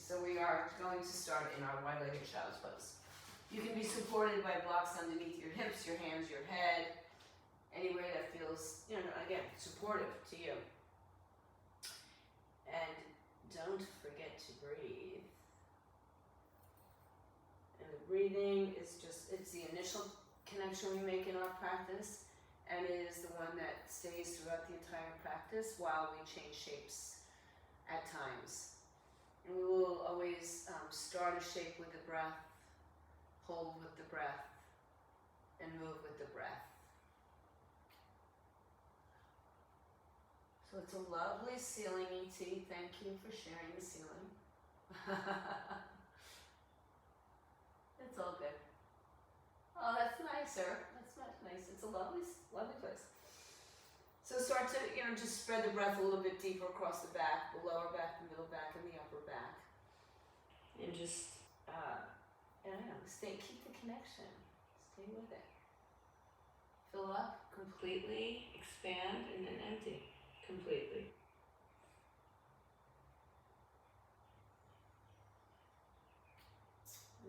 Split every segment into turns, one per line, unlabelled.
So we are going to start in our wide-legged child's pose. You can be supported by blocks underneath your hips, your hands, your head, anywhere that feels, again, supportive to you. And don't forget to breathe. And the breathing is it's the initial connection we make in our practice, and it is the one that stays throughout the entire practice while we change shapes at times. And we will always start a shape with the breath, hold with the breath, and move with the breath. So it's a lovely ceiling, E.T. Thank you for sharing the ceiling. It's all good. Oh, that's nicer. That's much nice. It's a lovely, lovely place. So start to, just spread the breath a little bit deeper across the back, the lower back, the middle back, and the upper back. And just, keep the connection. Stay with it. Fill up completely, expand, and then empty completely.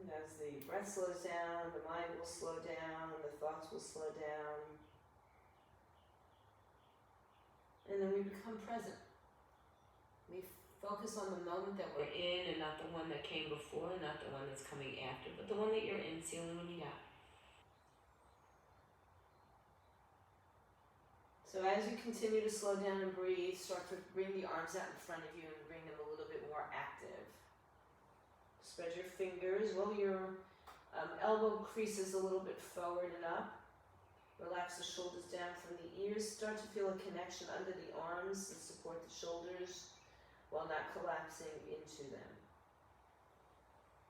And as the breath slows down, the mind will slow down, the thoughts will slow down. And then we become present. We focus on the moment that we're in and not the one that came before, not the one that's coming after, but the one that you're in, ceiling when you got. So as you continue to slow down and breathe, start to bring the arms out in front of you and bring them a little bit more active. Spread your fingers, roll your elbow creases a little bit forward and up. Relax the shoulders down from the ears. Start to feel a connection under the arms and support the shoulders while not collapsing into them.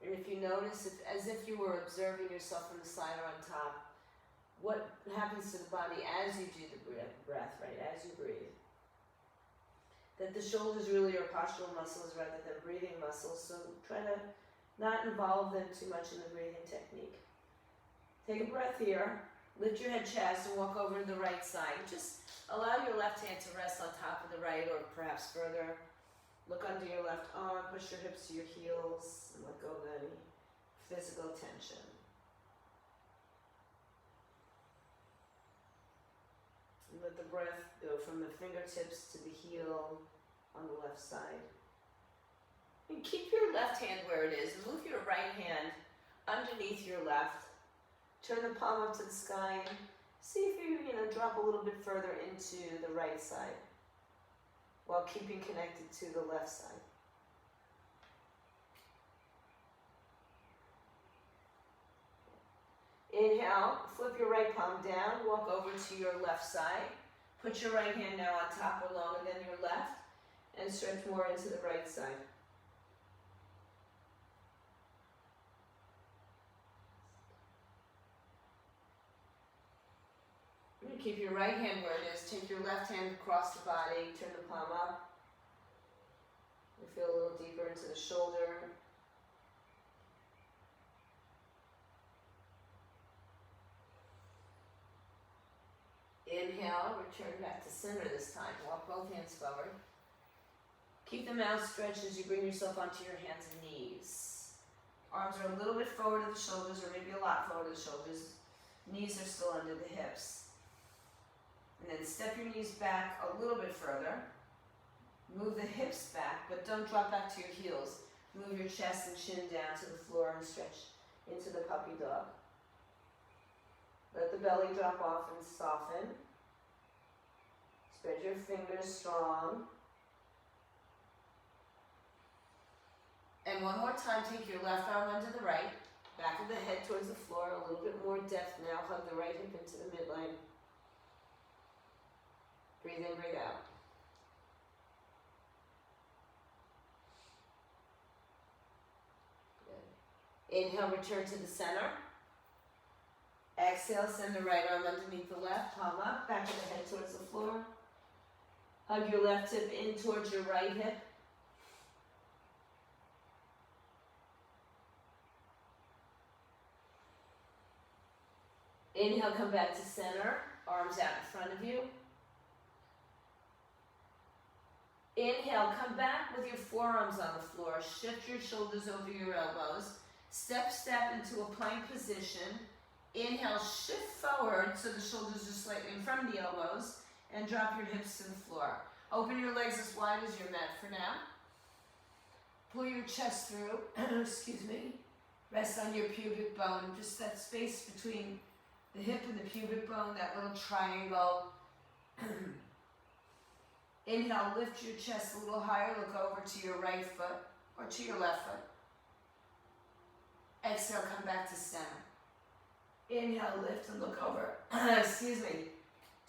And if you notice, as if you were observing yourself from the side or on top, what happens to the body as you do the breath, right, as you breathe? That the shoulders really are postural muscles rather than breathing muscles, so try to not involve them too much in the breathing technique. Take a breath here. Lift your head, chest, and walk over to the right side. Just allow your left hand to rest on top of the right, or perhaps further. Look under your left arm, push your hips to your heels, and let go of any physical tension. And let the breath go from the fingertips to the heel on the left side. And keep your left hand where it is. Move your right hand underneath your left. Turn the palm up to the sky and see if you, drop a little bit further into the right side while keeping connected to the left side. Inhale, flip your right palm down, walk over to your left side. Put your right hand now on top or longer than your left and stretch more into the right side. Keep your right hand where it is. Take your left hand across the body. Turn the palm up. You feel a little deeper into the shoulder. Inhale, return back to center this time. Walk both hands forward. Keep the mouth stretched as you bring yourself onto your hands and knees. Arms are a little bit forward of the shoulders, or maybe a lot forward of the shoulders. Knees are still under the hips. And then step your knees back a little bit further. Move the hips back, but don't drop back to your heels. Move your chest and chin down to the floor and stretch into the puppy dog. Let the belly drop off and soften. Spread your fingers strong. And one more time, take your left arm under the right. Back of the head towards the floor. A little bit more depth now. Hug the right hip into the midline. Breathe in, breathe out. Good. Inhale, return to the center. Exhale, send the right arm underneath the left, palm up, back of the head towards the floor. Hug your left hip in towards your right hip. Inhale, come back to center, arms out in front of you. Inhale, come back with your forearms on the floor. Shift your shoulders over your elbows. Step into a plank position. Inhale, shift forward so the shoulders are slightly in front of the elbows, and drop your hips to the floor. Open your legs as wide as your mat for now. Pull your chest through, excuse me. Rest on your pubic bone, just that space between the hip and the pubic bone, that little triangle. Inhale, lift your chest a little higher, look over to your right foot or to your left foot. Exhale, come back to center. Inhale, lift and look over, excuse me,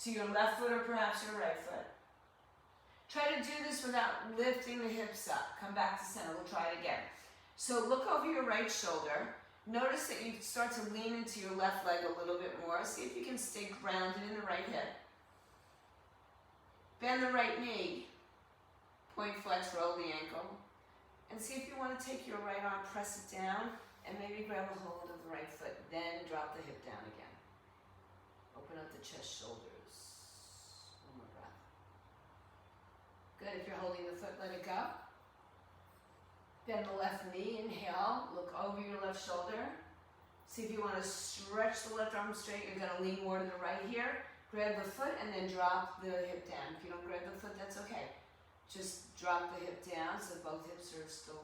to your left foot or perhaps your right foot. Try to do this without lifting the hips up. Come back to center, we'll try it again. So look over your right shoulder. Notice that you start to lean into your left leg a little bit more. See if you can stay grounded in the right hip. Bend the right knee. Point, flex, roll the ankle. And see if you want to take your right arm, press it down, and maybe grab a hold of the right foot. Then drop the hip down again. Open up the chest, shoulders. One more breath. Good. If you're holding the foot, let it go. Bend the left knee, inhale, look over your left shoulder. See if you want to stretch the left arm straight. You're going to lean more to the right here. Grab the foot and then drop the hip down. If you don't grab the foot, that's okay. Just drop the hip down so both hips are still,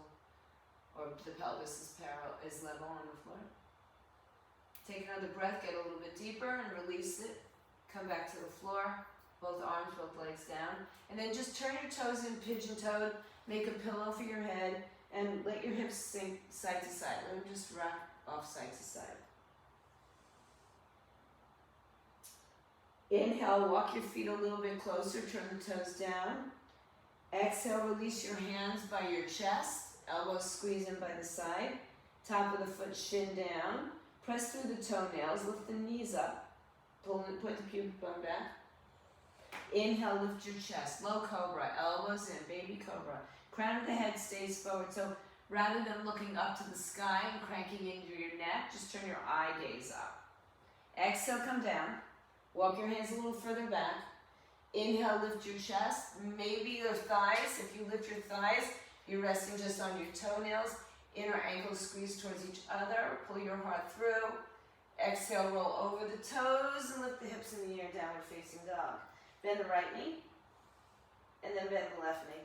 or the pelvis is level on the floor. Take another breath, get a little bit deeper and release it. Come back to the floor, both arms, both legs down. And then just turn your toes in pigeon-toed, make a pillow for your head, and let your hips sink side to side. Let them just rock off side to side. Inhale, walk your feet a little bit closer, turn the toes down. Exhale, release your hands by your chest, elbows squeeze in by the side, top of the foot, shin down. Press through the toenails, lift the knees up, point the pubic bone back. Inhale, lift your chest, low cobra, elbows in, baby cobra. Crown of the head stays forward, so rather than looking up to the sky and cranking into your neck, just turn your eye gaze up. Exhale, come down. Walk your hands a little further back. Inhale, lift your chest, maybe your thighs. If you lift your thighs, you're resting just on your toenails. Inner ankles squeeze towards each other. Pull your heart through. Exhale, roll over the toes and lift the hips in the air, downward facing dog. Bend the right knee, and then bend the left knee.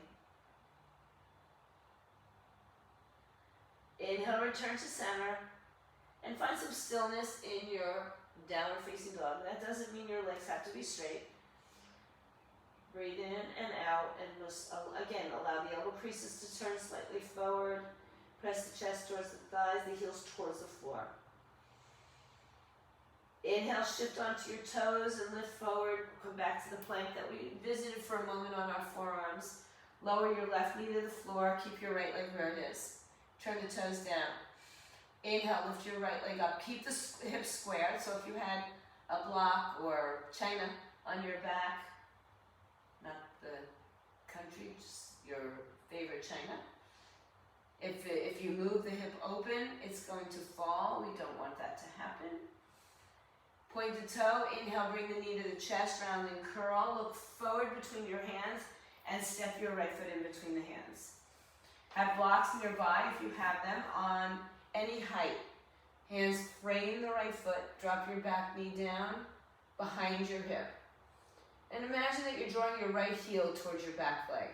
Inhale, return to center, and find some stillness in your downward facing dog. That doesn't mean your legs have to be straight. Breathe in and out, and just, again, allow the elbow creases to turn slightly forward. Press the chest towards the thighs, the heels towards the floor. Inhale, shift onto your toes and lift forward. Come back to the plank that we visited for a moment on our forearms. Lower your left knee to the floor. Keep your right leg where it is. Turn the toes down. Inhale, lift your right leg up. Keep the hips squared. So if you had a block or china on your back, not the country, just your favorite china. If you move the hip open, it's going to fall. We don't want that to happen. Point the toe. Inhale, bring the knee to the chest, round and curl. Look forward between your hands and step your right foot in between the hands. Have blocks nearby, if you have them, on any height. Hands frame the right foot. Drop your back knee down behind your hip. And imagine that you're drawing your right heel towards your back leg.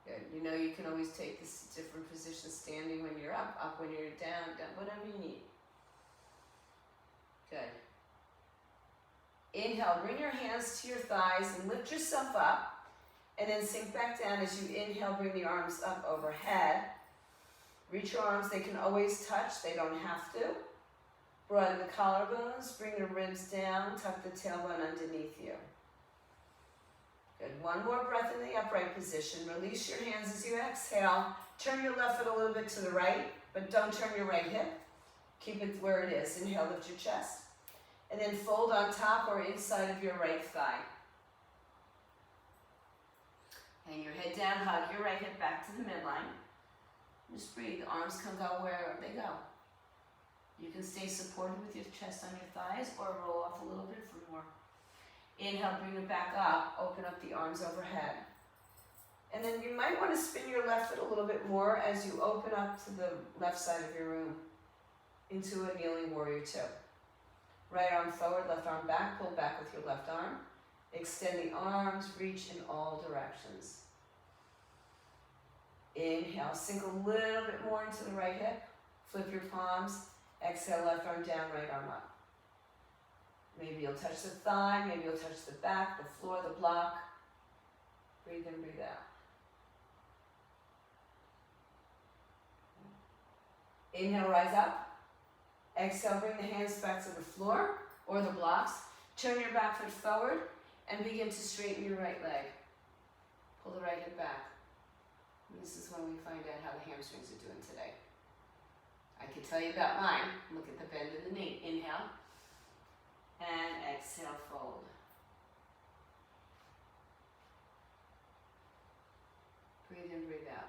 Good. You know you can always take this different position, standing when you're up when you're down, whatever you need. Good. Inhale, bring your hands to your thighs and lift yourself up. And then sink back down as you inhale, bring the arms up overhead. Reach your arms, they can always touch, they don't have to. Broaden the collarbones, bring the ribs down, tuck the tailbone underneath you. Good, one more breath in the upright position. Release your hands as you exhale. Turn your left foot a little bit to the right, but don't turn your right hip. Keep it where it is. Inhale, lift your chest. And then fold on top or inside of your right thigh. Hang your head down, hug your right hip back to the midline. Just breathe, the arms can go wherever they go. You can stay supported with your chest on your thighs or roll off a little bit for more. Inhale, bring it back up, open up the arms overhead. And then you might want to spin your left foot a little bit more as you open up to the left side of your room into a kneeling warrior two. Right arm forward, left arm back, pull back with your left arm. Extend the arms, reach in all directions. Inhale, sink a little bit more into the right hip. Flip your palms. Exhale, left arm down, right arm up. Maybe you'll touch the thigh, maybe you'll touch the back, the floor, the block. Breathe in, breathe out. Inhale, rise up. Exhale, bring the hands back to the floor or the blocks. Turn your back foot forward and begin to straighten your right leg. Pull the right hip back. And this is when we find out how the hamstrings are doing today. I can tell you about mine. Look at the bend in the knee. Inhale. And exhale, fold. Breathe in, breathe out.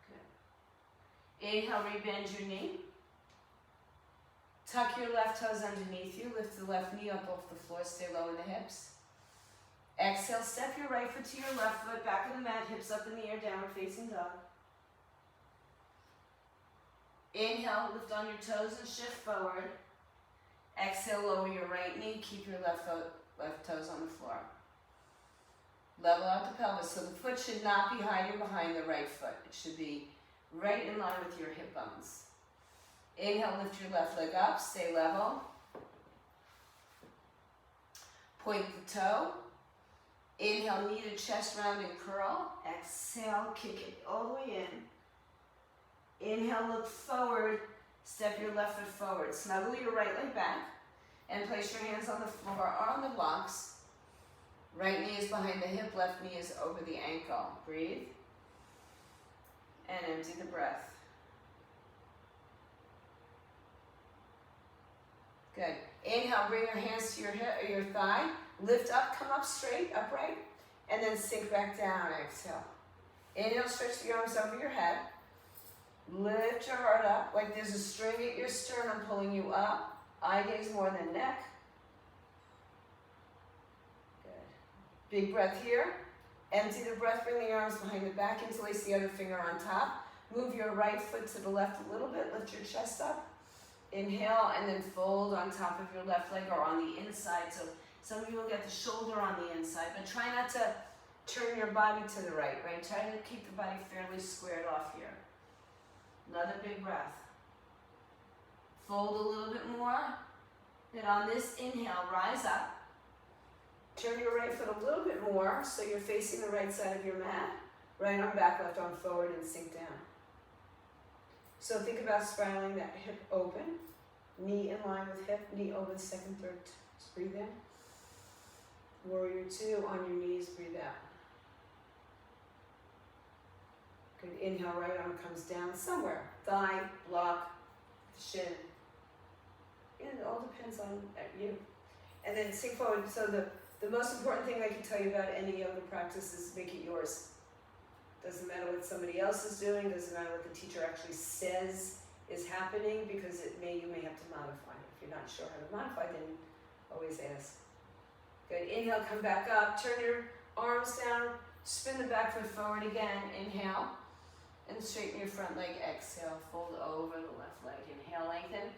Good. Inhale, rebend your knee. Tuck your left toes underneath you. Lift the left knee up off the floor. Stay low in the hips. Exhale, step your right foot to your left foot. Back of the mat, hips up in the air, downward facing dog. Inhale, lift on your toes and shift forward. Exhale, lower your right knee. Keep your left toes on the floor. Level out the pelvis. So the foot should not be hiding behind the right foot. It should be right in line with your hip bones. Inhale, lift your left leg up. Stay level. Point the toe. Inhale, knee to chest round and curl. Exhale, kick it all the way in. Inhale, look forward, step your left foot forward. Snuggle your right leg back and place your hands on the floor or on the blocks. Right knee is behind the hip, left knee is over the ankle. Breathe and empty the breath. Good. Inhale, bring your hands to your hip or your thigh. Lift up, come up straight, upright, and then sink back down. Exhale. Inhale, stretch the arms over your head. Lift your heart up like there's a string at your sternum pulling you up. Eye gaze more than neck. Good. Big breath here. Empty the breath, bring the arms behind the back, interlace the other finger on top. Move your right foot to the left a little bit, lift your chest up. Inhale and then fold on top of your left leg or on the inside. So some of you will get the shoulder on the inside, but try not to turn your body to the right? Try to keep the body fairly squared off here. Another big breath. Fold a little bit more. Then on this inhale, rise up. Turn your right foot a little bit more so you're facing the right side of your mat. Right arm back, left arm forward, and sink down. So think about spiraling that hip open. Knee in line with hip, knee over, second, third. Just breathe in. Warrior two, on your knees, breathe out. Good. Inhale, right arm comes down somewhere. Thigh, block, shin. It all depends on you. And then sink forward. So the most important thing I can tell you about any yoga practice is make it yours. Doesn't matter what somebody else is doing, doesn't matter what the teacher actually says is happening, because you may have to modify it. If you're not sure how to modify, then always ask. Good. Inhale, come back up. Turn your arms down. Spin the back foot forward again. Inhale. And straighten your front leg. Exhale. Fold over the left leg. Inhale, lengthen.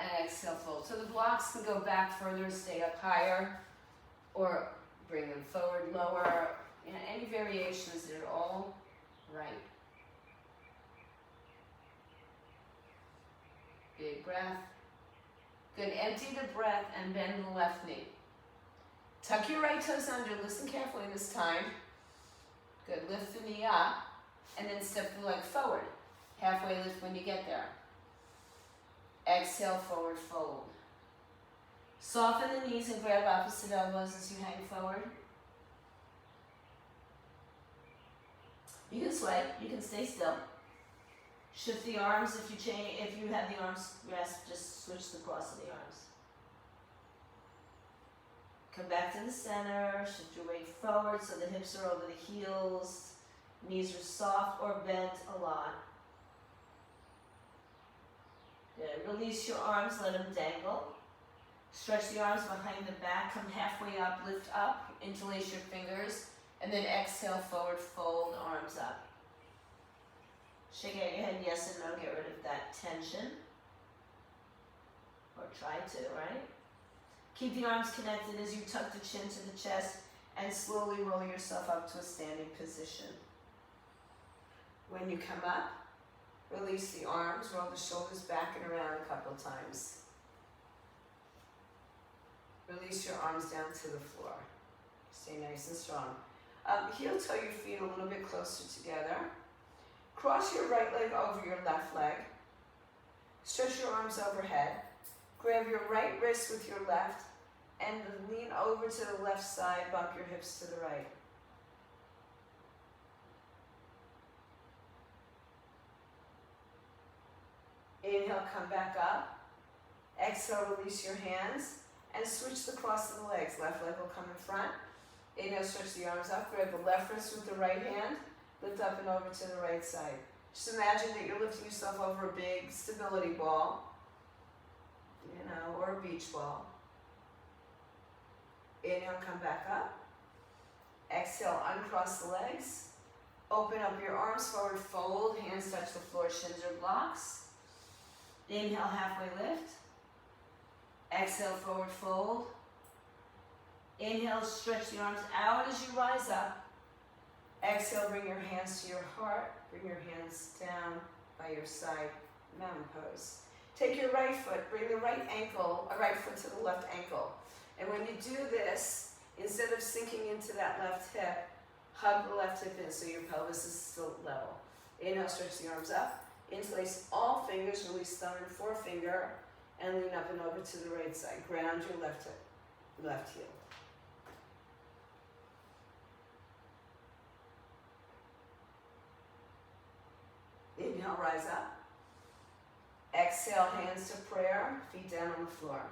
And exhale, fold. So the blocks can go back further, stay up higher, or bring them forward, lower. Any variations, they're all right. Big breath. Good. Empty the breath and bend the left knee. Tuck your right toes under. Listen carefully this time. Good. Lift the knee up and then step the leg forward. Halfway lift when you get there. Exhale, forward fold. Soften the knees and grab opposite elbows as you hang forward. You can sway, you can stay still. Shift the arms if you have the arms grasped, just switch the cross of the arms. Come back to the center, shift your weight forward so the hips are over the heels, knees are soft or bent a lot. Good. Release your arms, let them dangle. Stretch the arms behind the back, come halfway up, lift up, interlace your fingers, and then exhale, forward fold, arms up. Shake out your head, yes and no, get rid of that tension. Or try to, right? Keep the arms connected as you tuck the chin to the chest and slowly roll yourself up to a standing position. When you come up, release the arms, roll the shoulders back and around a couple times. Release your arms down to the floor. Stay nice and strong. Heel toe your feet a little bit closer together. Cross your right leg over your left leg. Stretch your arms overhead. Grab your right wrist with your left and lean over to the left side, bump your hips to the right. Inhale, come back up. Exhale, release your hands and switch the cross of the legs. Left leg will come in front. Inhale, stretch the arms up. Grab the left wrist with the right hand. Lift up and over to the right side. Just imagine that you're lifting yourself over a big stability ball, or a beach ball. Inhale, come back up. Exhale, uncross the legs. Open up your arms, forward fold. Hands touch the floor, shins or blocks. Inhale, halfway lift. Exhale, forward fold. Inhale, stretch the arms out as you rise up. Exhale, bring your hands to your heart. Bring your hands down by your side, mountain pose. Take your right foot, bring the right foot to the left ankle. And when you do this, instead of sinking into that left hip, hug the left hip in so your pelvis is still level. Inhale, stretch the arms up. Interlace all fingers, release thumb and forefinger, and lean up and over to the right side. Ground your left hip, left heel. Inhale, rise up. Exhale, hands to prayer, feet down on the floor.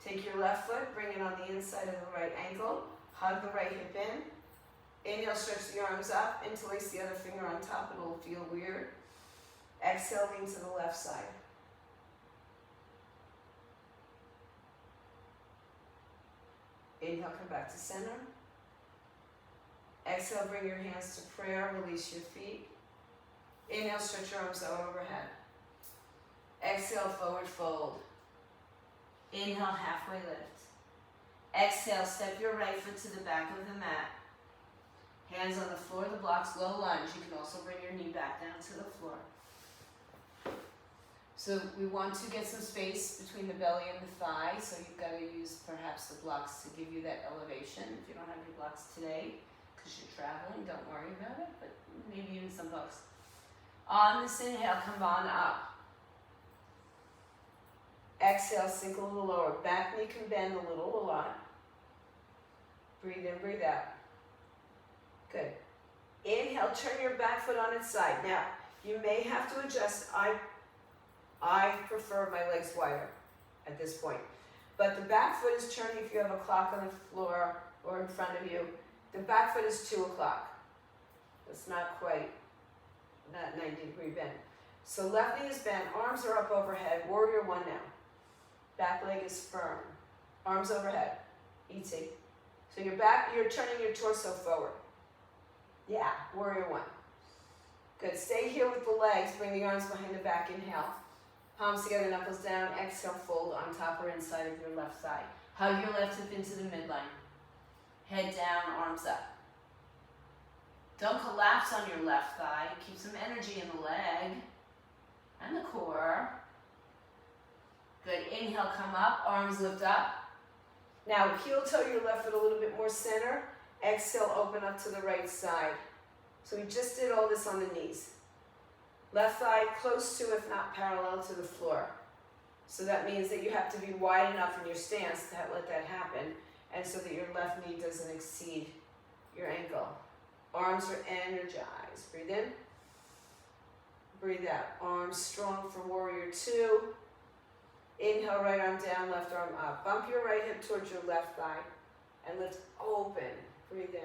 Take your left foot, bring it on the inside of the right ankle, hug the right hip in. Inhale, stretch the arms up, interlace the other finger on top, it'll feel weird. Exhale, lean to the left side. Inhale, come back to center. Exhale, bring your hands to prayer, release your feet. Inhale, stretch your arms out overhead. Exhale, forward fold. Inhale, halfway lift. Exhale, step your right foot to the back of the mat. Hands on the floor, the blocks, low lunge. You can also bring your knee back down to the floor. So we want to get some space between the belly and the thigh, so you've got to use perhaps the blocks to give you that elevation. If you don't have any blocks today, because you're traveling, don't worry about it, but maybe even some blocks. On this inhale, come on up. Exhale, sink a little lower. Back knee can bend a little, a lot. Breathe in, breathe out. Good. Inhale, turn your back foot on its side. Now, you may have to adjust. I prefer my legs wider at this point. But the back foot is turning if you have a clock on the floor or in front of you. The back foot is 2 o'clock. That's not quite that 90-degree bend. So left knee is bent, arms are up overhead, warrior one now. Back leg is firm, arms overhead, E.T. So you're turning your torso forward. Yeah, warrior one. Good, stay here with the legs, bring the arms behind the back, inhale. Palms together, knuckles down, exhale, fold on top or inside of your left thigh. Hug your left hip into the midline. Head down, arms up. Don't collapse on your left thigh. Keep some energy in the leg and the core. Good. Inhale, come up. Arms lift up. Now, heel toe your left foot a little bit more center. Exhale, open up to the right side. So we just did all this on the knees. Left thigh close to, if not parallel to the floor. So that means that you have to be wide enough in your stance to let that happen, and so that your left knee doesn't exceed your ankle. Arms are energized. Breathe in. Breathe out. Arms strong for warrior two. Inhale, right arm down, left arm up. Bump your right hip towards your left thigh and lift open. Breathe in.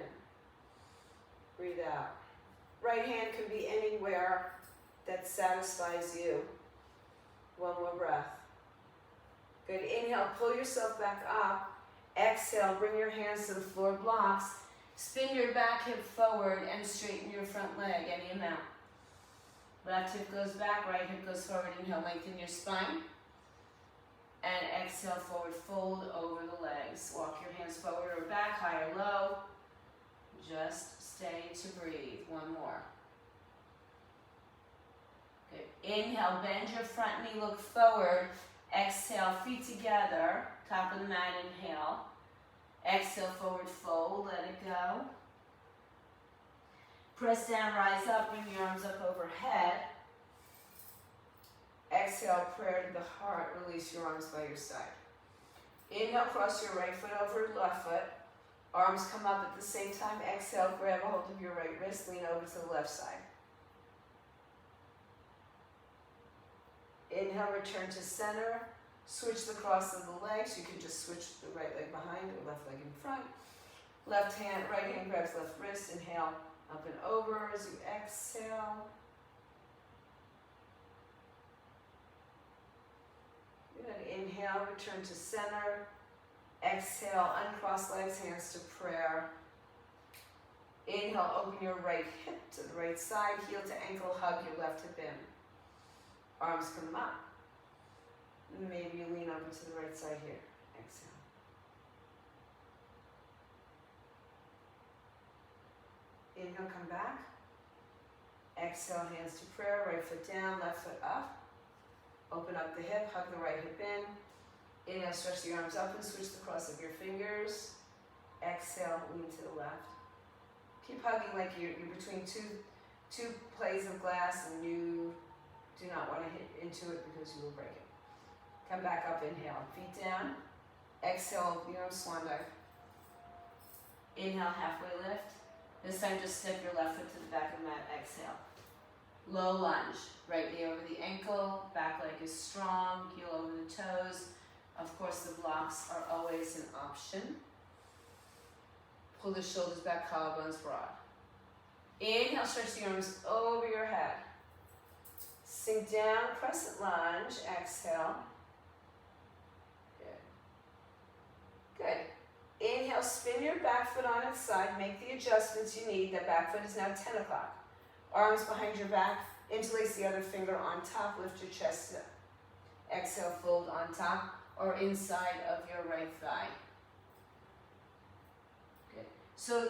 Breathe out. Right hand can be anywhere that satisfies you. One more breath. Good. Inhale, pull yourself back up. Exhale, bring your hands to the floor blocks. Spin your back hip forward and straighten your front leg, any amount. Left hip goes back, right hip goes forward. Inhale, lengthen your spine. And exhale, forward fold over the legs. Walk your hands forward or back, high or low. Just stay to breathe. One more. Good. Inhale, bend your front knee, look forward. Exhale, feet together, top of the mat, inhale. Exhale, forward fold, let it go. Press down, rise up, bring your arms up overhead. Exhale, prayer to the heart, release your arms by your side. Inhale, cross your right foot over left foot. Arms come up at the same time. Exhale, grab a hold of your right wrist, lean over to the left side. Inhale, return to center. Switch the cross of the legs. You can just switch the right leg behind or left leg in front. Left hand, right hand grabs left wrist. Inhale, up and over as you exhale. Good. Inhale, return to center. Exhale, uncross legs, hands to prayer. Inhale, open your right hip to the right side. Heel to ankle, hug your left hip in. Arms come up. Maybe you lean over to the right side here. Exhale. Inhale, come back. Exhale, hands to prayer. Right foot down, left foot up. Open up the hip, hug the right hip in. Inhale, stretch the arms up and switch the cross of your fingers. Exhale, lean to the left. Keep hugging like you're between two plates of glass and you do not want to hit into it because you will break it. Come back up, inhale, feet down. Exhale, the arms swan dive. Inhale, halfway lift. This time just step your left foot to the back of the mat, exhale. Low lunge, right knee over the ankle, back leg is strong, heel over the toes. Of course, the blocks are always an option. Pull the shoulders back, collarbones broad. Inhale, stretch the arms over your head. Sink down, crescent lunge, exhale. Good. Good. Inhale, spin your back foot on its side, make the adjustments you need. That back foot is now 10 o'clock. Arms behind your back, interlace the other finger on top, lift your chest up. Exhale, fold on top or inside of your right thigh. Good. So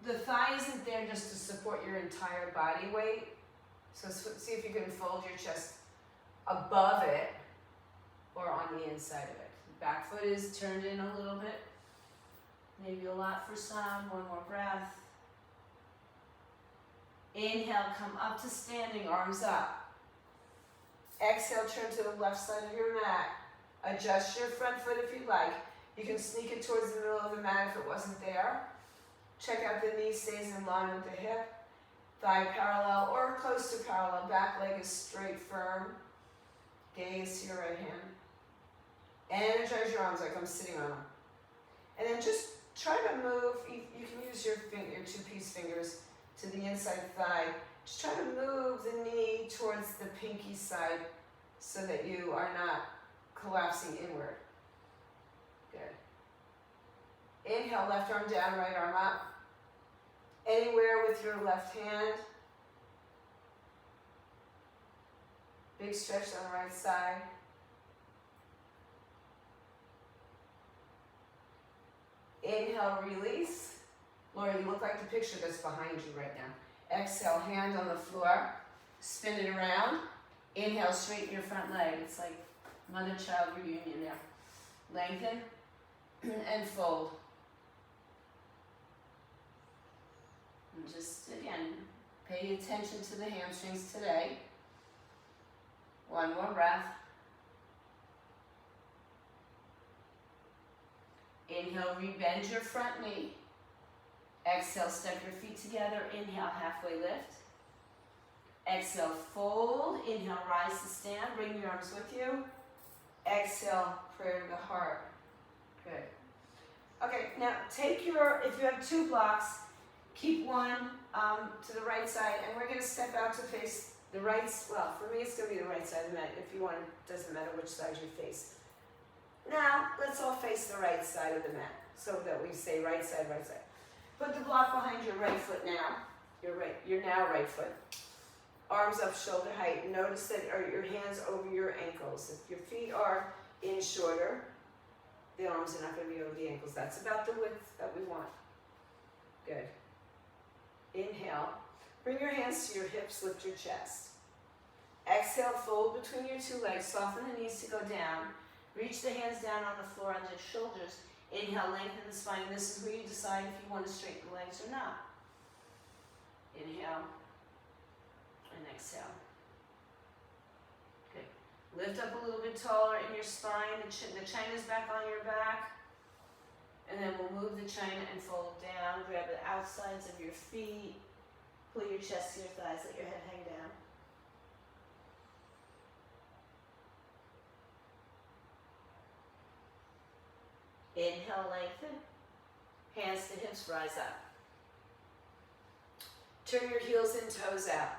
the thigh isn't there just to support your entire body weight. So see if you can fold your chest above it or on the inside of it. Back foot is turned in a little bit. Maybe a lot for some. One more breath. Inhale, come up to standing, arms up. Exhale, turn to the left side of your mat. Adjust your front foot if you like. You can sneak it towards the middle of the mat if it wasn't there. Check out the knee stays in line with the hip. Thigh parallel or close to parallel. Back leg is straight, firm. Gaze to your right hand. Energize your arms like I'm sitting on them. And then just try to move. You can use your two-piece fingers to the inside thigh. Just try to move the knee towards the pinky side so that you are not collapsing inward. Good. Inhale, left arm down, right arm up. Anywhere with your left hand. Big stretch on the right side. Inhale, release. Laura, you look like the picture that's behind you right now. Exhale, hand on the floor. Spin it around. Inhale, straighten your front leg. It's like mother-child reunion there. Lengthen and fold. And just, again, pay attention to the hamstrings today. One more breath. Inhale, rebend your front knee. Exhale, step your feet together. Inhale, halfway lift. Exhale, fold. Inhale, rise to stand. Bring your arms with you. Exhale, prayer to the heart. Good. Okay, now take your, if you have two blocks, keep one to the right side, and we're going to step out to face the right, well, for me it's going to be the right side of the mat. If you want, it doesn't matter which side you face. Now, let's all face the right side of the mat. so that we say right side, right side. Put the block behind your right foot now. Your now right foot. Arms up shoulder height. Notice that are your hands over your ankles. If your feet are in shorter, the arms are not going to be over the ankles. That's about the width that we want. Good. Inhale. Bring your hands to your hips, lift your chest. Exhale, fold between your two legs, soften the knees to go down. Reach the hands down on the floor on the shoulders. Inhale, lengthen the spine. This is where you decide if you want to straighten the legs or not. Inhale and exhale. Good. Lift up a little bit taller in your spine. The china's back on your back. And then we'll move the china and fold down. Grab the outsides of your feet. Pull your chest to your thighs. Let your head hang down. Inhale, lengthen. Hands to hips, rise up. Turn your heels and toes out.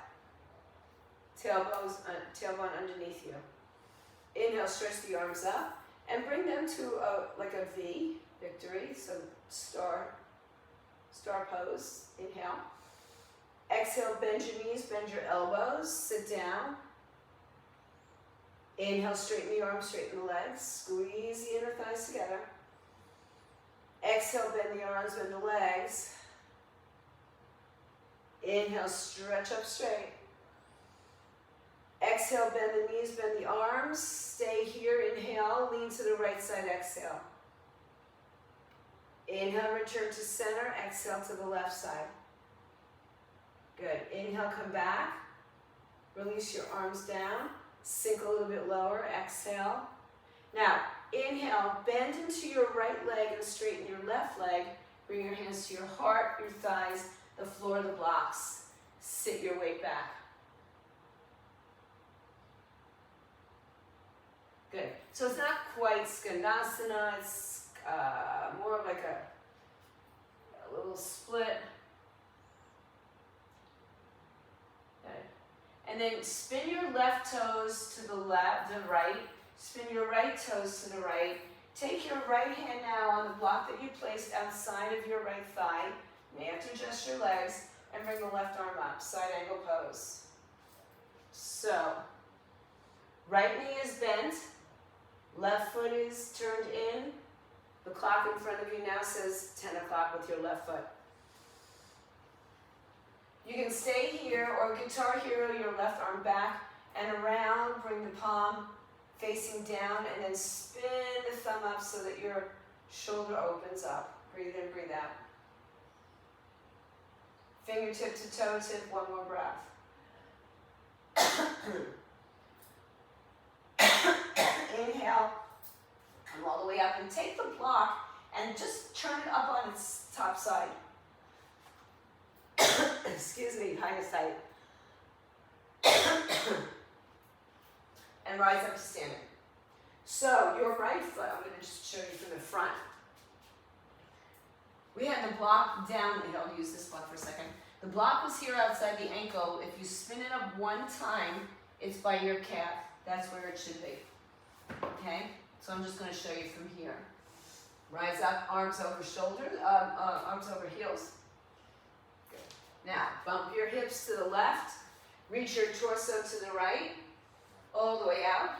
Tailbone underneath you. Inhale, stretch the arms up and bring them to like a V, victory, so star pose. Inhale. Exhale, bend your knees, bend your elbows, sit down. Inhale, straighten the arms, straighten the legs, squeeze the inner thighs together. Exhale, bend the arms, bend the legs. Inhale, stretch up straight. Exhale, bend the knees, bend the arms. Stay here, inhale, lean to the right side, exhale. Inhale, return to center, exhale to the left side. Good, inhale, come back. Release your arms down, sink a little bit lower, exhale. Now, inhale, bend into your right leg and straighten your left leg. Bring your hands to your heart, your thighs, the floor, the blocks. Sit your weight back. Good. So it's not quite Skandasana, it's more like a little split. Good. And then spin your left toes to the right. Spin your right toes to the right. Take your right hand now on the block that you placed outside of your right thigh. You may have to adjust your legs and bring the left arm up, side angle pose. So, right knee is bent, left foot is turned in. The clock in front of you now says 10 o'clock with your left foot. You can stay here or guitar hero your left arm back and around, bring the palm facing down and then spin the thumb up so that your shoulder opens up. Breathe in, breathe out. Fingertip to toe tip, one more breath. Inhale, come all the way up and take the block and just turn it up on its top side. Excuse me, highest height. And rise up to standing. So your right foot, I'm going to just show you from the front. We had the block down the hill. I'll use this block for a second. The block was here outside the ankle. If you spin it up one time, it's by your calf. That's where it should be. Okay? So I'm just going to show you from here. Rise up, arms over shoulders, arms over heels. Good. Now, bump your hips to the left. Reach your torso to the right. All the way out.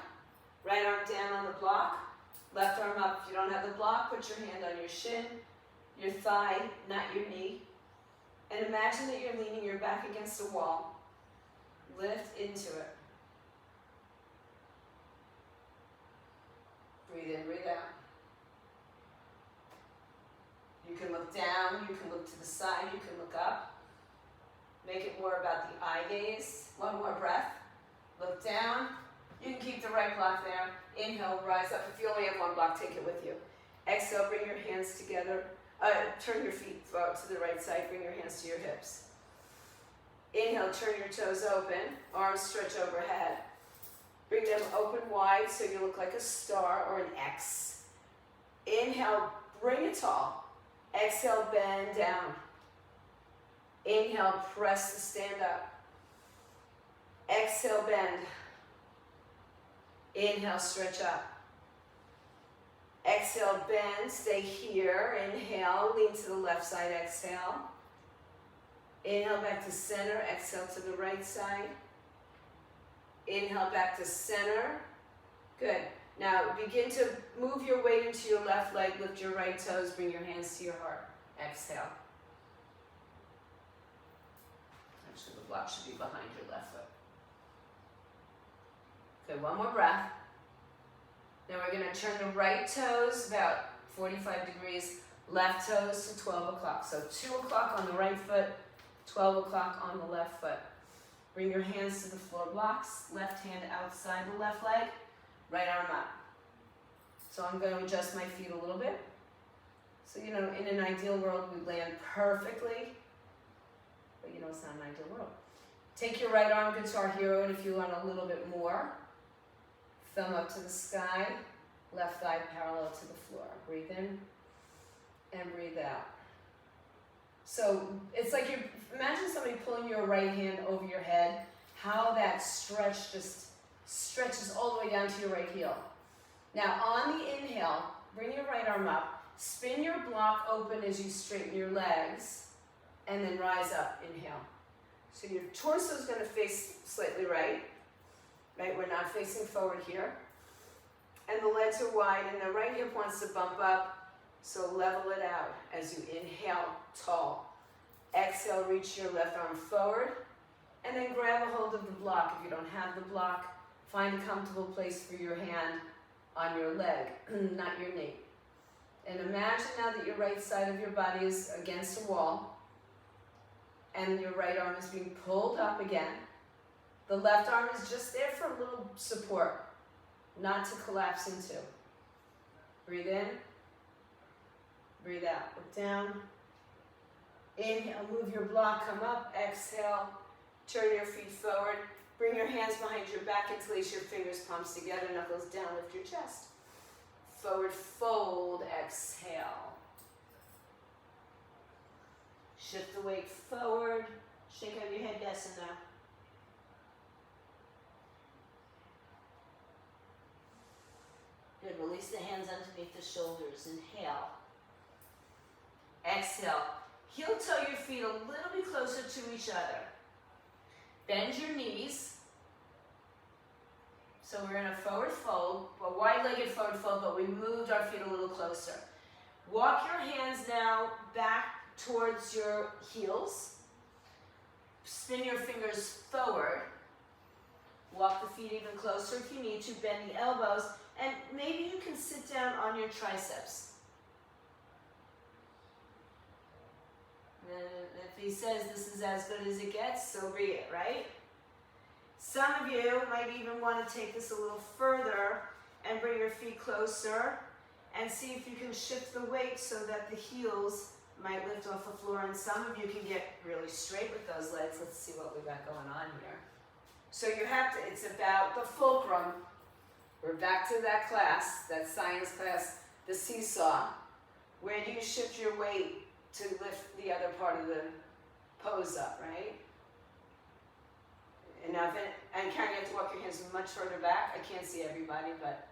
Right arm down on the block. Left arm up. If you don't have the block, put your hand on your shin, your thigh, not your knee. And imagine that you're leaning your back against a wall. Lift into it. Breathe in, breathe out. You can look down, you can look to the side, you can look up. Make it more about the eye gaze. One more breath. Look down. You can keep the right block there. Inhale, rise up. If you only have one block, take it with you. Exhale, bring your hands together. Turn your feet to the right side. Bring your hands to your hips. Inhale, turn your toes open. Arms stretch overhead. Bring them open wide so you look like a star or an X. Inhale, bring it tall. Exhale, bend down. Inhale, press the stand up. Exhale, bend. Inhale, stretch up. Exhale, bend, stay here. Inhale, lean to the left side, exhale. Inhale back to center, exhale to the right side. Inhale back to center. Good. Now begin to move your weight into your left leg, lift your right toes, bring your hands to your heart. Exhale. Actually, the block should be behind your left foot. Good, one more breath. Now we're going to turn the right toes about 45 degrees, left toes to 12 o'clock. So 2 o'clock on the right foot, 12 o'clock on the left foot. Bring your hands to the floor blocks, left hand outside the left leg, right arm up. So I'm going to adjust my feet a little bit. So, you know, in an ideal world, we land perfectly, but you know, it's not an ideal world. Take your right arm, guitar hero, and if you want a little bit more, thumb up to the sky, left thigh parallel to the floor. Breathe in and breathe out. So it's like imagine somebody pulling your right hand over your head, how that stretch just stretches all the way down to your right heel. Now on the inhale, bring your right arm up, spin your block open as you straighten your legs, and then rise up, inhale. So your torso is going to face slightly right? We're not facing forward here. And the legs are wide, and the right hip wants to bump up, so level it out as you inhale, tall. Exhale, reach your left arm forward, and then grab a hold of the block. If you don't have the block, find a comfortable place for your hand on your leg, not your knee. And imagine now that your right side of your body is against a wall, and your right arm is being pulled up again. The left arm is just there for a little support, not to collapse into. Breathe in, breathe out. Look down. Inhale, move your block, come up. Exhale, turn your feet forward. Bring your hands behind your back, interlace your fingers, palms together, knuckles down, lift your chest. Forward fold, exhale. Shift the weight forward. Shake out your head, yes and no. Good, release the hands underneath the shoulders. Inhale. Exhale. Heel toe your feet a little bit closer to each other. Bend your knees. So we're in a forward fold, a wide-legged forward fold, but we moved our feet a little closer. Walk your hands now back towards your heels. Spin your fingers forward. Walk the feet even closer if you need to. Bend the elbows. And maybe you can sit down on your triceps. And if he says this is as good as it gets, so be it, right? Some of you might even want to take this a little further and bring your feet closer and see if you can shift the weight so that the heels might lift off the floor, and some of you can get really straight with those legs. Let's see what we got going on here. So you have to, it's about the fulcrum. We're back to that class, that science class, the seesaw. Where do you shift your weight to lift the other part of the pose up, right? And now, and Karen, you have to walk your hands much further back. I can't see everybody, but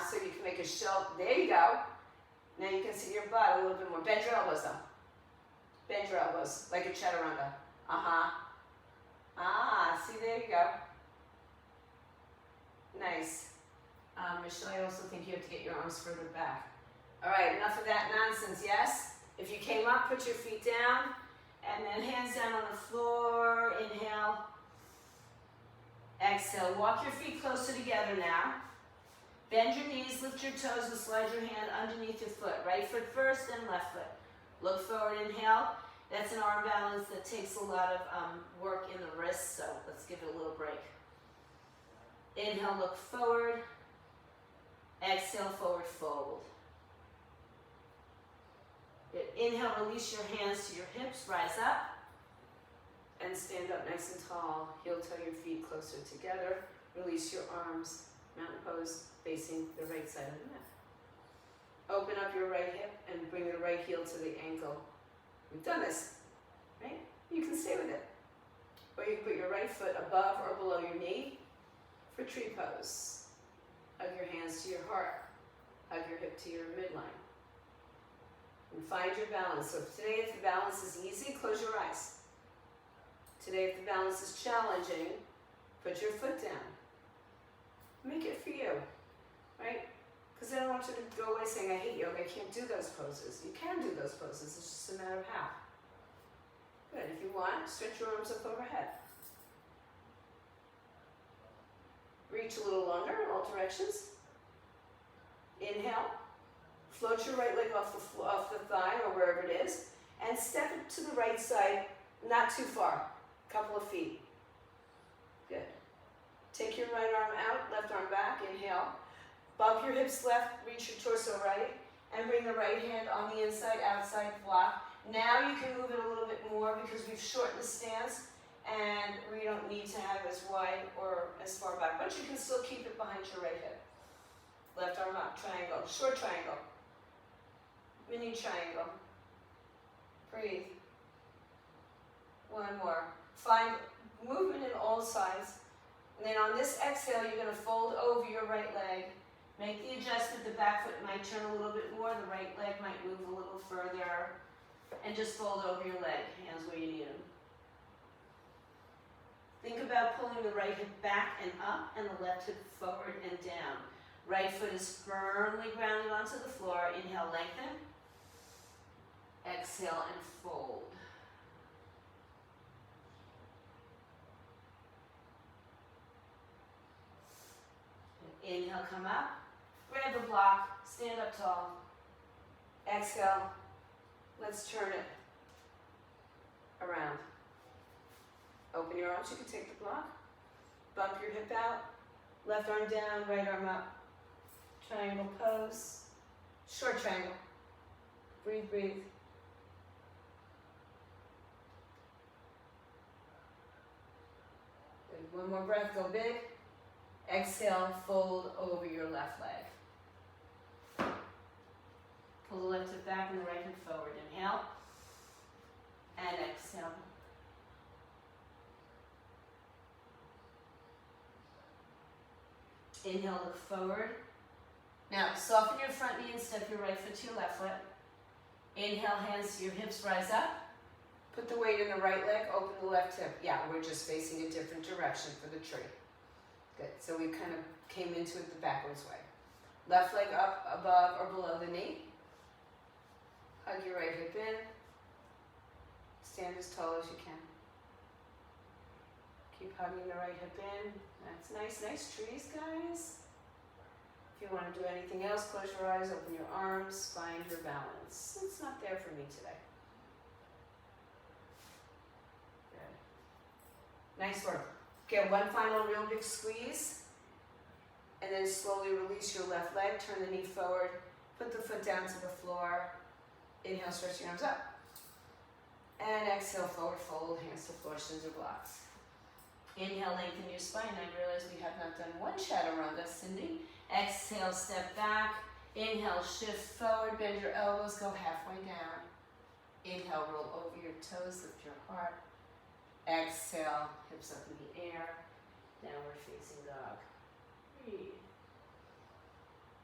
so you can make a shelf. There you go. Now you can see your butt a little bit more. Bend your elbows though. Bend your elbows like a chaturanga. See, there you go. Nice. Michelle, I also think you have to get your arms further back. All right, enough of that nonsense, yes? If you came up, put your feet down, and then hands down on the floor. Inhale. Exhale. Walk your feet closer together now. Bend your knees, lift your toes, and slide your hand underneath your foot. Right foot first, then left foot. Look forward, inhale. That's an arm balance that takes a lot of work in the wrists, so let's give it a little break. Inhale, look forward. Exhale, forward fold. Good. Inhale, release your hands to your hips, rise up. And stand up nice and tall. Heel toe your feet closer together. Release your arms. Mountain pose facing the right side of the mat. Open up your right hip and bring the right heel to the ankle. We've done this, right? You can stay with it. Or you can put your right foot above or below your knee for tree pose. Hug your hands to your heart. Hug your hip to your midline. And find your balance. So today, if the balance is easy, close your eyes. Today, if the balance is challenging, put your foot down. Make it for you, right? Because I don't want you to go away saying, I hate yoga, I can't do those poses. You can do those poses, it's just a matter of how. Good, if you want, stretch your arms up overhead. Reach a little longer in all directions. Inhale, float your right leg off the thigh or wherever it is, and step it to the right side, not too far, a couple of feet. Good. Take your right arm out, left arm back, inhale. Bump your hips left, reach your torso right, and bring the right hand on the inside, outside block. Now you can move it a little bit more because we've shortened the stance and we don't need to have as wide or as far back, but you can still keep it behind your right hip. Left arm up, triangle, short triangle, mini triangle. Breathe. One more. Find movement in all sides. And then on this exhale, you're going to fold over your right leg. Make the adjustment. The back foot might turn a little bit more. The right leg might move a little further. And just fold over your leg. Hands where you need them. Think about pulling the right hip back and up and the left hip forward and down. Right foot is firmly grounded onto the floor. Inhale, lengthen. Exhale and fold. Inhale, come up. Grab the block. Stand up tall. Exhale. Let's turn it around. Open your arms. You can take the block. Bump your hip out. Left arm down, right arm up. Triangle pose. Short triangle. Breathe, breathe. Good. One more breath. Go big. Exhale, fold over your left leg. Pull the left hip back and the right hip forward. Inhale. And exhale. Inhale, look forward. Now, soften your front knee and step your right foot to your left foot. Inhale, hands to your hips, rise up. Put the weight in the right leg, open the left hip. Yeah, we're just facing a different direction for the tree. Good, so we kind of came into it the backwards way. Left leg up, above or below the knee. Hug your right hip in. Stand as tall as you can. Keep hugging the right hip in. That's nice, nice trees, guys. If you want to do anything else, close your eyes, open your arms, find your balance. It's not there for me today. Good. Nice work. Get one final real big squeeze, and then slowly release your left leg. Turn the knee forward. Put the foot down to the floor. Inhale, stretch your arms up. And exhale, forward fold, hands to floor, shins or blocks. Inhale, lengthen your spine. I realize we have not done one chaturanga, Cindy. Exhale, step back. Inhale, shift forward, bend your elbows, go halfway down. Inhale, roll over your toes, lift your heart. Exhale, hips up in the air, downward facing dog. Breathe.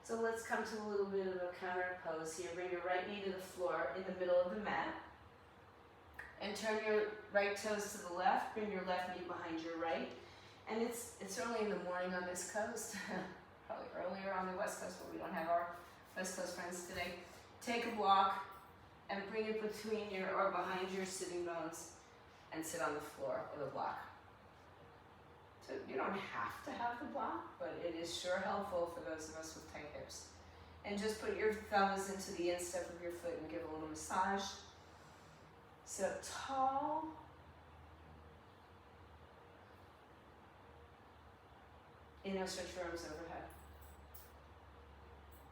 So let's come to a little bit of a counter pose here. Bring your right knee to the floor in the middle of the mat. And turn your right toes to the left, bring your left knee behind your right. And it's early in the morning on this coast, probably earlier on the west coast, but we don't have our west coast friends today. Take a walk and bring it between your or behind your sitting bones and sit on the floor with a block. So you don't have to have the block, but it is sure helpful for those of us with tight hips. And just put your thumbs into the instep of your foot and give a little massage. Sit up tall. Inhale, stretch your arms overhead.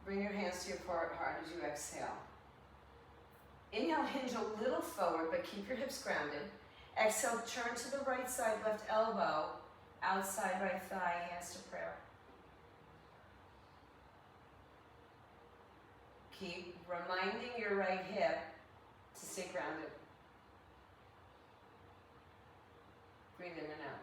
Bring your hands to your heart as you exhale. Inhale, hinge a little forward, but keep your hips grounded. Exhale, turn to the right side, left elbow, outside right thigh, hands to prayer. Keep reminding your right hip to stay grounded. Breathe in and out.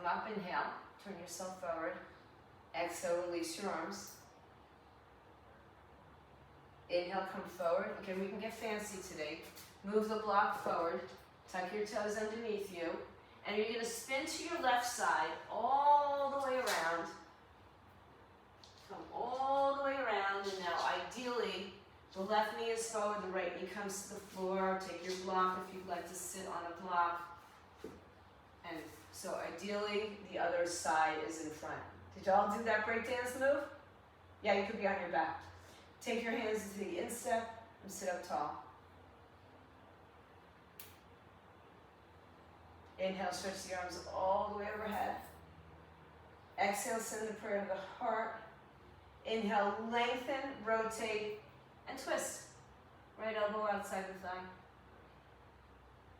come up, inhale, turn yourself forward. Exhale, release your arms. Inhale, come forward. Okay, we can get fancy today. Move the block forward. Tuck your toes underneath you. And you're going to spin to your left side all the way around. Come all the way around. And now, ideally, the left knee is forward, the right knee comes to the floor. Take your block if you'd like to sit on a block. And so ideally, the other side is in front. Did y'all do that breakdance move? Yeah, you could be on your back. Take your hands to the instep and sit up tall. Inhale, stretch the arms all the way overhead. Exhale, send the prayer to the heart. Inhale, lengthen, rotate, and twist. Right elbow outside the thigh.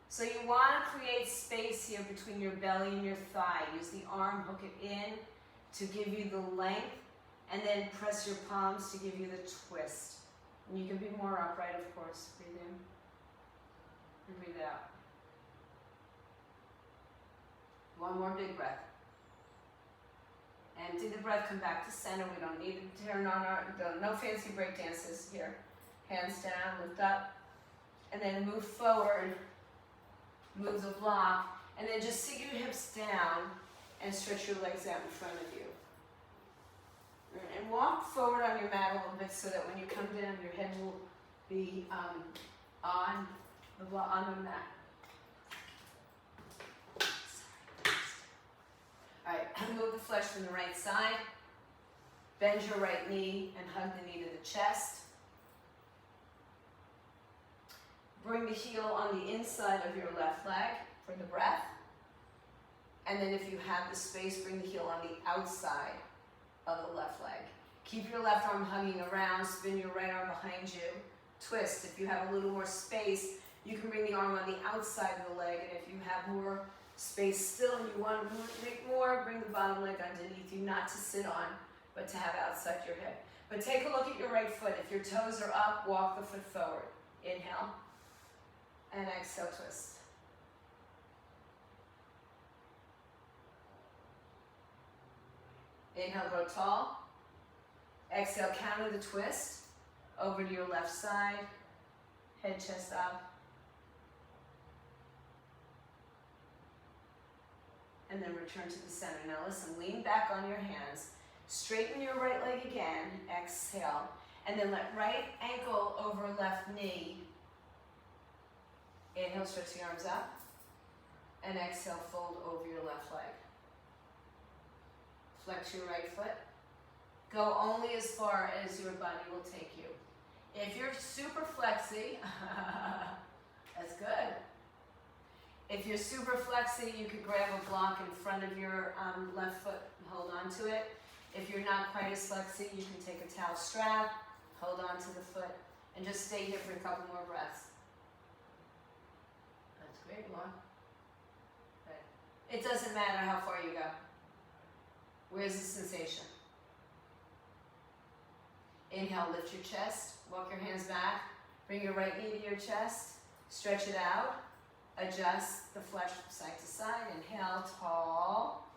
So you want to create space here between your belly and your thigh. Use the arm, hook it in to give you the length, and then press your palms to give you the twist. And you can be more upright, of course. Breathe in and breathe out. One more big breath. Empty the breath, come back to center. We don't need to turn on no fancy break dances here. Hands down, lift up, and then move forward. Move the block, and then just sit your hips down and stretch your legs out in front of you. And walk forward on your mat a little bit so that when you come down, your head will be on the mat. All right, move the flesh from the right side. Bend your right knee and hug the knee to the chest. Bring the heel on the inside of your left leg for the breath. And then if you have the space, bring the heel on the outside of the left leg. Keep your left arm hugging around, spin your right arm behind you. Twist. If you have a little more space, you can bring the arm on the outside of the leg. And if you have more space still and you want to make more, bring the bottom leg underneath you, not to sit on, but to have outside your hip. But take a look at your right foot. If your toes are up, walk the foot forward. Inhale. And exhale, twist. Inhale, grow tall. Exhale, counter the twist. Over to your left side. Head, chest up. And then return to the center. Now listen, lean back on your hands. Straighten your right leg again. Exhale. And then let right ankle over left knee. Inhale, stretch the arms up. And exhale, fold over your left leg. Flex your right foot. Go only as far as your body will take you. If you're super flexy, that's good. If you're super flexy, you could grab a block in front of your left foot and hold on to it. If you're not quite as flexy, you can take a towel strap, hold on to the foot, and just stay here for a couple more breaths. That's great, Lauren. It doesn't matter how far you go. Where's the sensation? Inhale, lift your chest, walk your hands back, bring your right knee to your chest, stretch it out, adjust the flesh side to side. Inhale, tall.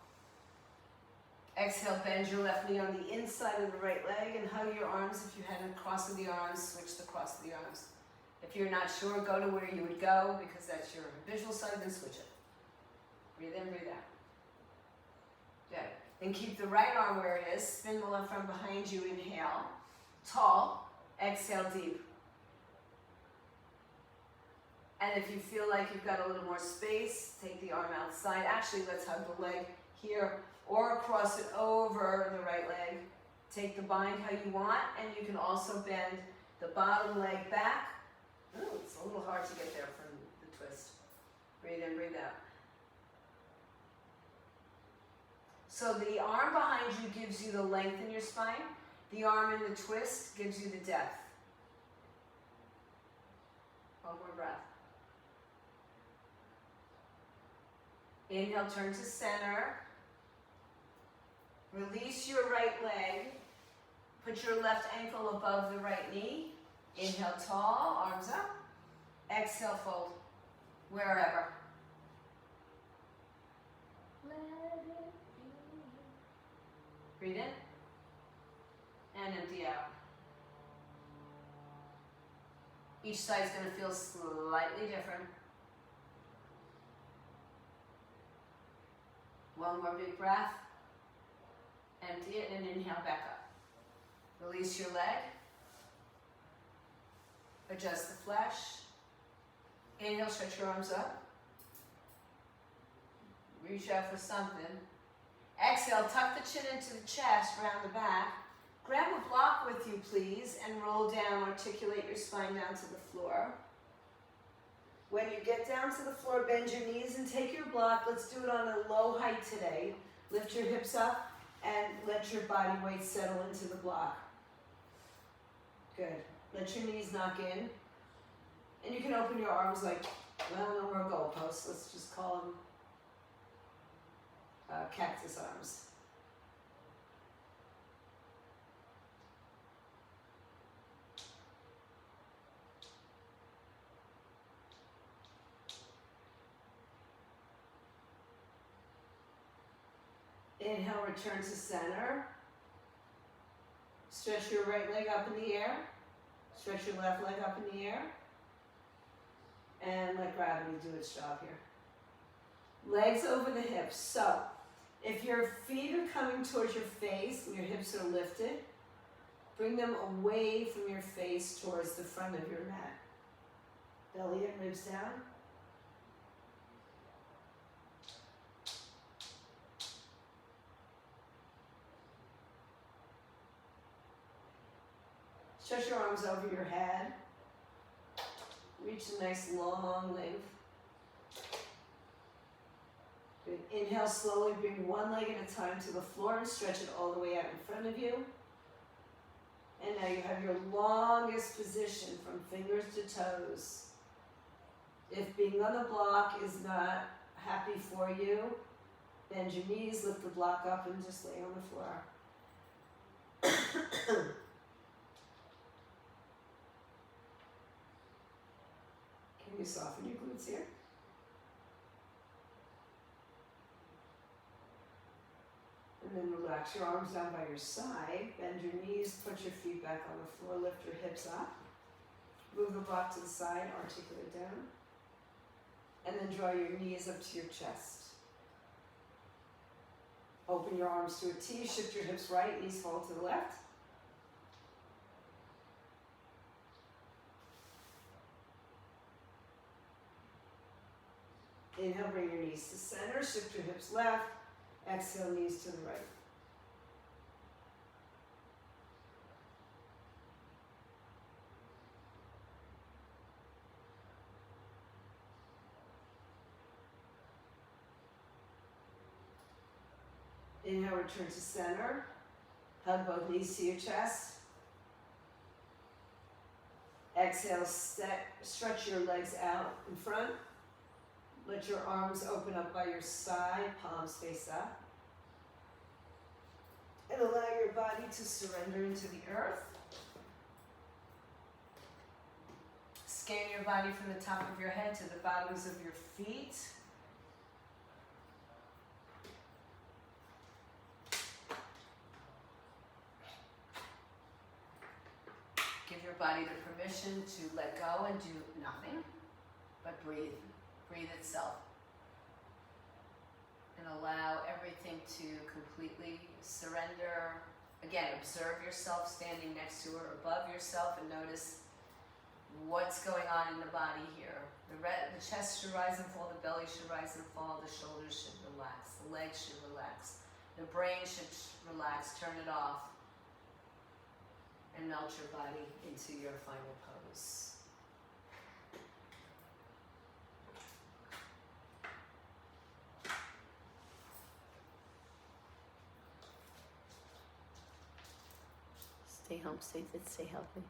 Exhale, bend your left knee on the inside of the right leg and hug your arms. If you had a cross of the arms, switch the cross of the arms. If you're not sure, go to where you would go because that's your visual side, then switch it. Breathe in, breathe out. Good. Then keep the right arm where it is. Spin the left arm behind you. Inhale. Tall. Exhale, deep. And if you feel like you've got a little more space, take the arm outside. Actually, let's hug the leg here or cross it over the right leg. Take the bind how you want, and you can also bend the bottom leg back. Ooh, it's a little hard to get there from the twist. Breathe in, breathe out. So the arm behind you gives you the length in your spine. The arm in the twist gives you the depth. One more breath. Inhale, turn to center. Release your right leg. Put your left ankle above the right knee. Inhale, tall, arms up. Exhale, fold. Wherever. Let it be. Breathe in and empty out. Each side's going to feel slightly different. One more big breath. Empty it and inhale back up. Release your leg. Adjust the flesh. Inhale, stretch your arms up. Reach out for something. Exhale, tuck the chin into the chest, round the back. Grab a block with you, please, and roll down. Articulate your spine down to the floor. When you get down to the floor, bend your knees and take your block. Let's do it on a low height today. Lift your hips up and let your body weight settle into the block. Good. Let your knees knock in. And you can open your arms like, well, no more goalposts. Let's just call them cactus arms. Inhale, return to center. Stretch your right leg up in the air. Stretch your left leg up in the air. And let gravity do its job here. Legs over the hips. So, if your feet are coming towards your face and your hips are lifted, bring them away from your face towards the front of your mat. Belly and ribs down. Stretch your arms over your head. Reach a nice long length. Good. Inhale, slowly bring one leg at a time to the floor and stretch it all the way out in front of you. And now you have your longest position from fingers to toes. If being on the block is not happy for you, bend your knees, lift the block up, and just lay on the floor. Can you soften your glutes here? And then relax your arms down by your side. Bend your knees, put your feet back on the floor, lift your hips up. Move the block to the side, articulate down. And then draw your knees up to your chest. Open your arms to a T, shift your hips right, knees fall to the left. Inhale, bring your knees to center, shift your hips left. Exhale, knees to the right. Inhale, return to center. Hug both knees to your chest. Exhale, stretch your legs out in front. Let your arms open up by your side, palms face up. And allow your body to surrender into the earth. Scan your body from the top of your head to the bottoms of your feet. Give your body the permission to let go and do nothing, but breathe. Breathe itself. And allow everything to completely surrender. Again, observe yourself standing next to or above yourself and notice what's going on in the body here. The chest should rise and fall, the belly should rise and fall, the shoulders should relax, the legs should relax, the brain should relax, turn it off, and melt your body into your final pose. Stay home, stay fit, stay healthy.